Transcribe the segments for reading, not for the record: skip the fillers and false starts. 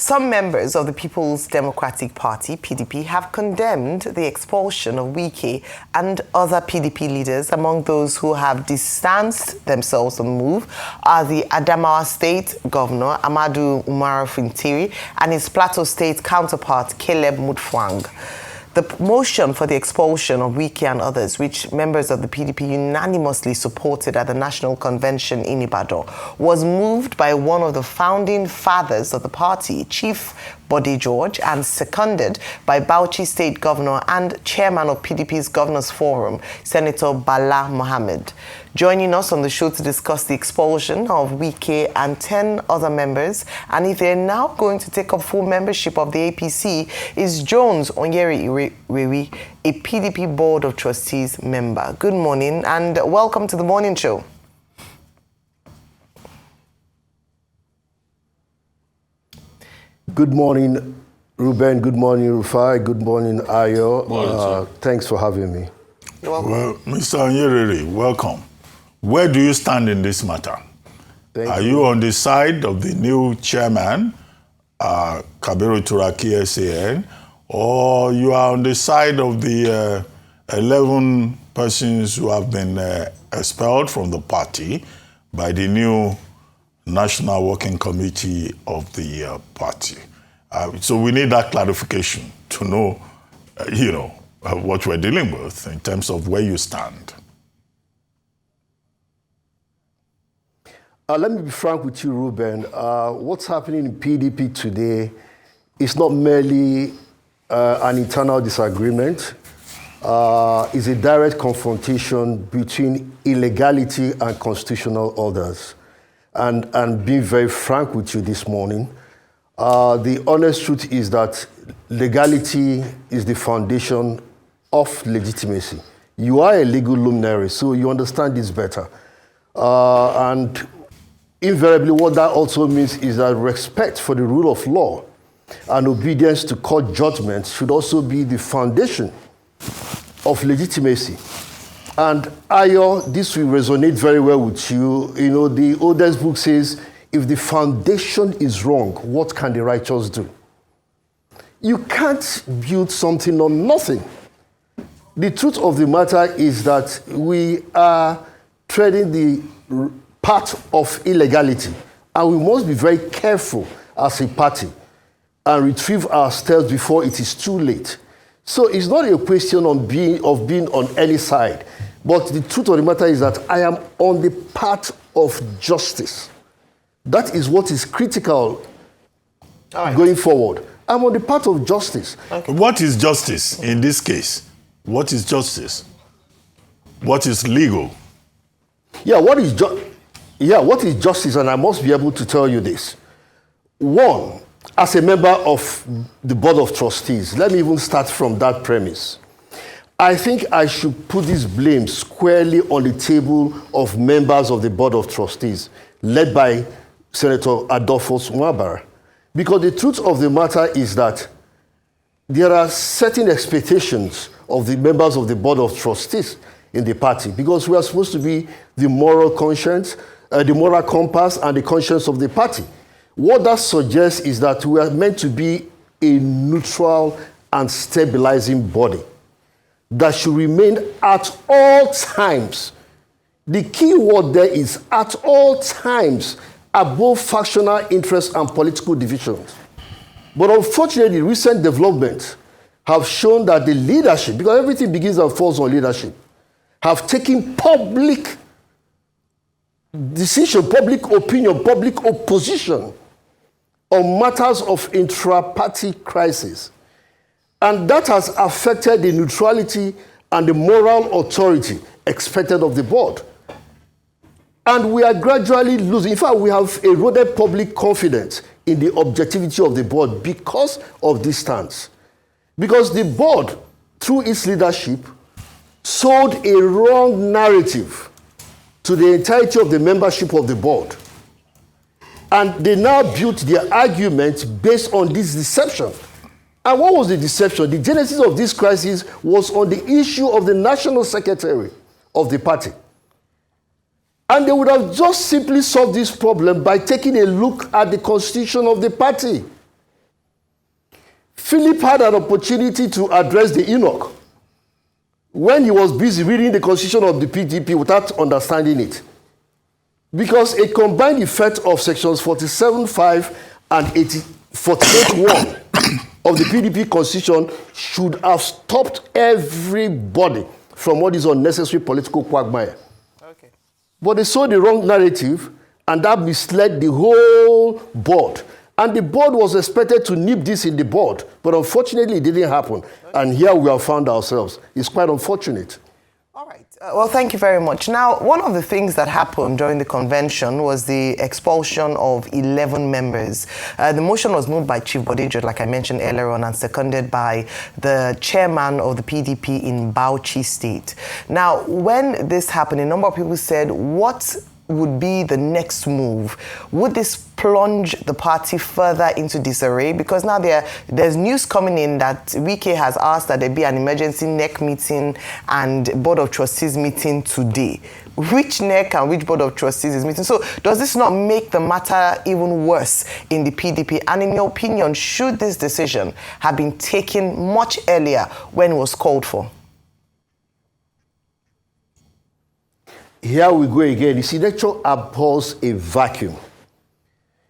Some members of the People's Democratic Party, PDP, have condemned the expulsion of Wike and other PDP leaders. Among those who have distanced themselves from the move are the Adamawa State Governor, Amadu Umar Fintiri, and his Plateau State counterpart, Caleb Mutfwang. The motion for the expulsion of Wike and others, which members of the PDP unanimously supported at the National Convention in Ibadan, was moved by one of the founding fathers of the party, Chief Bode George, and seconded by Bauchi State Governor and Chairman of PDP's Governors Forum, Senator Bala Mohammed. Joining us on the show to discuss the expulsion of Wike and 10 other members, and if they're now going to take up full membership of the APC, is Jones Onyereri, a PDP Board of Trustees member. Good morning and welcome to the morning show. Good morning, Ruben. Good morning, Rufai. Good morning, Ayo. Thanks for having me. You're welcome. Well, Mr. Onyereri, welcome. Where do you stand in this matter? Are you on the side of the new chairman, Kabiru Turaki SAN, or you are on the side of the 11 persons who have been expelled from the party by the new National Working Committee of the party? So we need that clarification to know, what we're dealing with in terms of where you stand. Let me be frank with you, Ruben. What's happening in PDP today is not merely an internal disagreement. It's a direct confrontation between illegality and constitutional orders. And being very frank with you this morning, the honest truth is that legality is the foundation of legitimacy. You are a legal luminary, so you understand this better. And invariably, what that also means is that respect for the rule of law and obedience to court judgments should also be the foundation of legitimacy. And Ayo, this will resonate very well with you. The oldest book says, if the foundation is wrong, what can the righteous do? You can't build something on nothing. The truth of the matter is that we are treading the path of illegality, and we must be very careful as a party and retrieve our steps before it is too late. So it's not a question of being on any side, but the truth of the matter is that I am on the path of justice. That is what is critical going forward. I'm on the path of justice. Okay. What is justice in this case? What is justice? What is legal? What is justice? And I must be able to tell you this. One, as a member of the Board of Trustees, let me even start from that premise. I think I should put this blame squarely on the table of members of the Board of Trustees, led by Senator Adolphus Mwabara. Because the truth of the matter is that there are certain expectations of the members of the Board of Trustees in the party, because we are supposed to be the moral conscience, the moral compass, and the conscience of the party. What that suggests is that we are meant to be a neutral and stabilizing body that should remain at all times. The key word there is at all times above factional interests and political divisions. But unfortunately, recent developments have shown that the leadership, because everything begins and falls on leadership, have taken public decision, public opinion, public opposition on matters of intra-party crisis. And that has affected the neutrality and the moral authority expected of the board. And we are gradually losing. In fact, we have eroded public confidence in the objectivity of the board because of this stance. Because the board, through its leadership, sold a wrong narrative to the entirety of the membership of the board. And they now built their argument based on this deception. And what was the deception? The genesis of this crisis was on the issue of the national secretary of the party. And they would have just simply solved this problem by taking a look at the constitution of the party. Philip had an opportunity to address the Enoch when he was busy reading the constitution of the PDP without understanding it. Because a combined effect of sections 47.5 and 48.1 of the PDP constitution should have stopped everybody from what is unnecessary political quagmire. Okay. But they saw the wrong narrative, and that misled the whole board. And the board was expected to nip this in the board, but unfortunately it didn't happen. Okay. And here we have found ourselves. It's quite unfortunate. All right. Well, thank you very much. Now, one of the things that happened during the convention was the expulsion of 11 members. The motion was moved by Chief Bodejo, like I mentioned earlier on, and seconded by the chairman of the PDP in Bauchi State. Now, when this happened, a number of people said, what would be the next move? Would this plunge the party further into disarray? Because now there's news coming in that Wike has asked that there be an emergency NEC meeting and Board of Trustees meeting today. Which NEC and which Board of Trustees is meeting? So does this not make the matter even worse in the PDP? And in your opinion, should this decision have been taken much earlier when it was called for? Here we go again. You see, nature abhors a vacuum.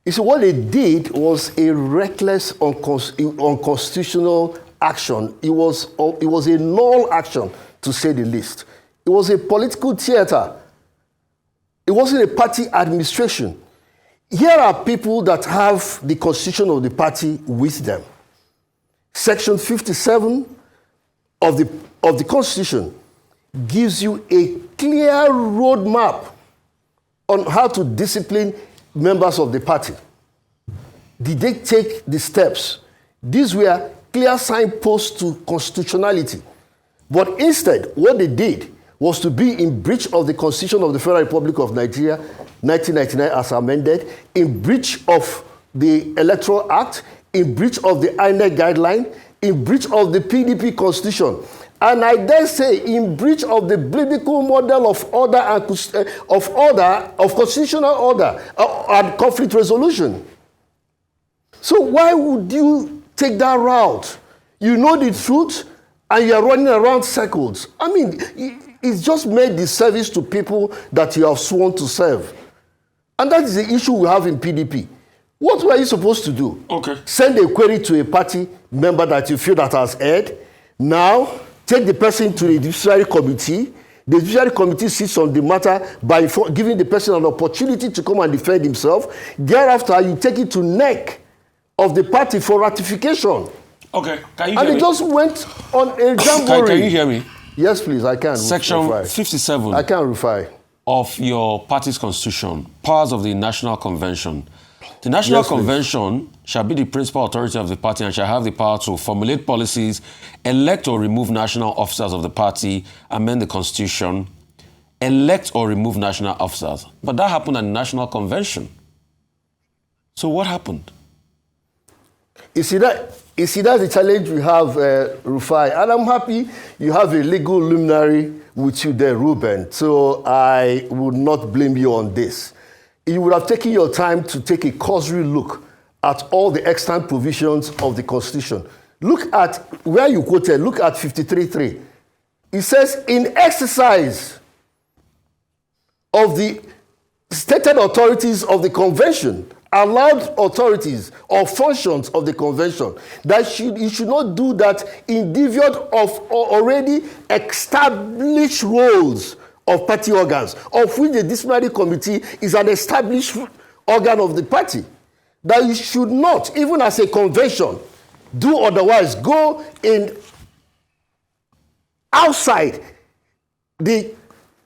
You see, what they did was a reckless, unconstitutional action. It was a null action, to say the least. It was a political theater. It wasn't a party administration. Here are people that have the constitution of the party with them. Section 57 of the Constitution gives you a clear roadmap on how to discipline members of the party. Did they take the steps? These were clear signposts to constitutionality. But instead, what they did was to be in breach of the Constitution of the Federal Republic of Nigeria, 1999 as amended, in breach of the Electoral Act, in breach of the INEC guideline, in breach of the PDP Constitution. And I dare say, in breach of the biblical model of order and of constitutional order and conflict resolution. So why would you take that route? You know the truth, and you are running around circles. I mean, it's just made disservice to people that you have sworn to serve, and that is the issue we have in PDP. What were you supposed to do? Okay. Send a query to a party member that you feel that has erred. Now, take the person to the judiciary committee. The judiciary committee sits on the matter by giving the person an opportunity to come and defend himself. Thereafter, you take it to NEC of the party for ratification. Okay, can you hear me? And it just went on a jamboree. Can you hear me? Yes, please, I can. Section 57 I can refer. of your party's constitution, powers of the National Convention. The National Convention shall be the principal authority of the party and shall have the power to formulate policies, elect or remove national officers of the party, amend the Constitution, elect or remove national officers. But that happened at the National Convention. So what happened? You see, that's the challenge we have, Rufai. And I'm happy you have a legal luminary with you there, Ruben. So I would not blame you on this. You would have taken your time to take a cursory look at all the extant provisions of the Constitution. Look at where you quoted, look at 53.3. It says, in exercise of the stated authorities of the Convention, allowed authorities or functions of the Convention, that you should not do that in deviation of already established roles of party organs, of which the disciplinary committee is an established organ of the party. That you should not, even as a convention, do otherwise, go in outside the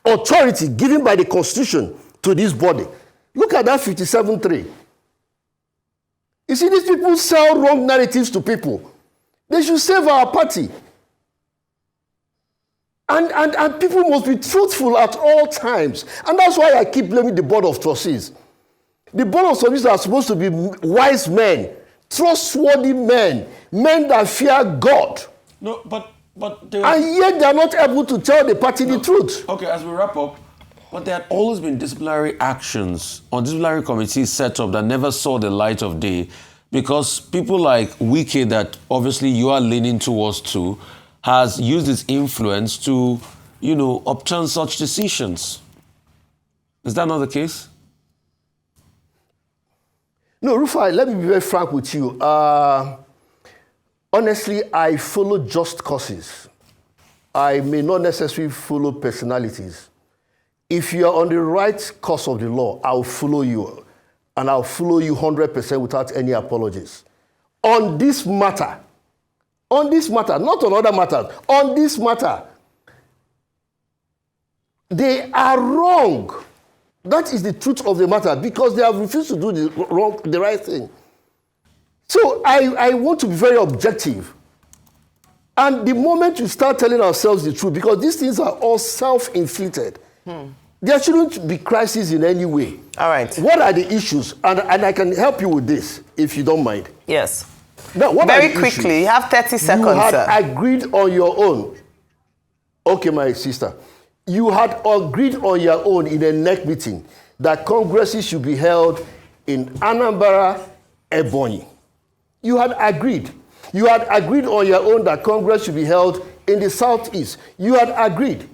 authority given by the Constitution to this body. Look at that 57.3. You see, these people sell wrong narratives to people. They should save our party. And people must be truthful at all times. And that's why I keep blaming the Board of Trustees. The Board of Trustees are supposed to be wise men, trustworthy men, men that fear God. No, but and yet they are not able to tell the party the truth. Okay, as we wrap up, but there had always been disciplinary actions on disciplinary committees set up that never saw the light of day Because people like Wike, that obviously you are leaning towards too, has used his influence to, you know, upturn such decisions. Is that not the case? No, Rufai, let me be very frank with you. Honestly, I follow just causes. I may not necessarily follow personalities. If you are on the right course of the law, I'll follow you. And I'll follow you 100% without any apologies. On this matter, not on other matters, on this matter, they are wrong. That is the truth of the matter, because they have refused to do the right thing. So I want to be very objective. And the moment we start telling ourselves the truth, because these things are all self-inflicted, there shouldn't be crisis in any way. All right. What are the issues? And I can help you with this, if you don't mind. Yes. Now, what very are the quickly, issues? you have 30 seconds, You had sir. agreed on your own. Okay, my sister. You had agreed on your own in a NEC meeting that congresses should be held in Anambra, Ebonyi. You had agreed. You had agreed on your own that Congress should be held in the Southeast. You had agreed.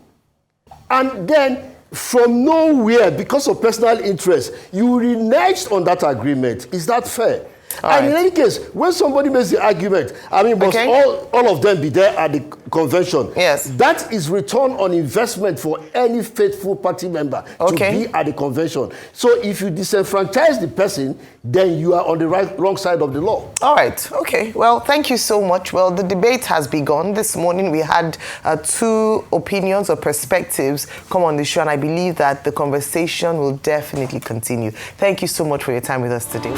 And then, from nowhere, because of personal interest, you reneged on that agreement. Is that fair? And in any case, when somebody makes the argument, I mean, must all of them be there at the convention? Yes. That is return on investment for any faithful party member to be at the convention. So if you disenfranchise the person, then you are on the wrong side of the law. All right. Okay. Well, thank you so much. Well, the debate has begun. This morning we had two opinions or perspectives come on the show, and I believe that the conversation will definitely continue. Thank you so much for your time with us today.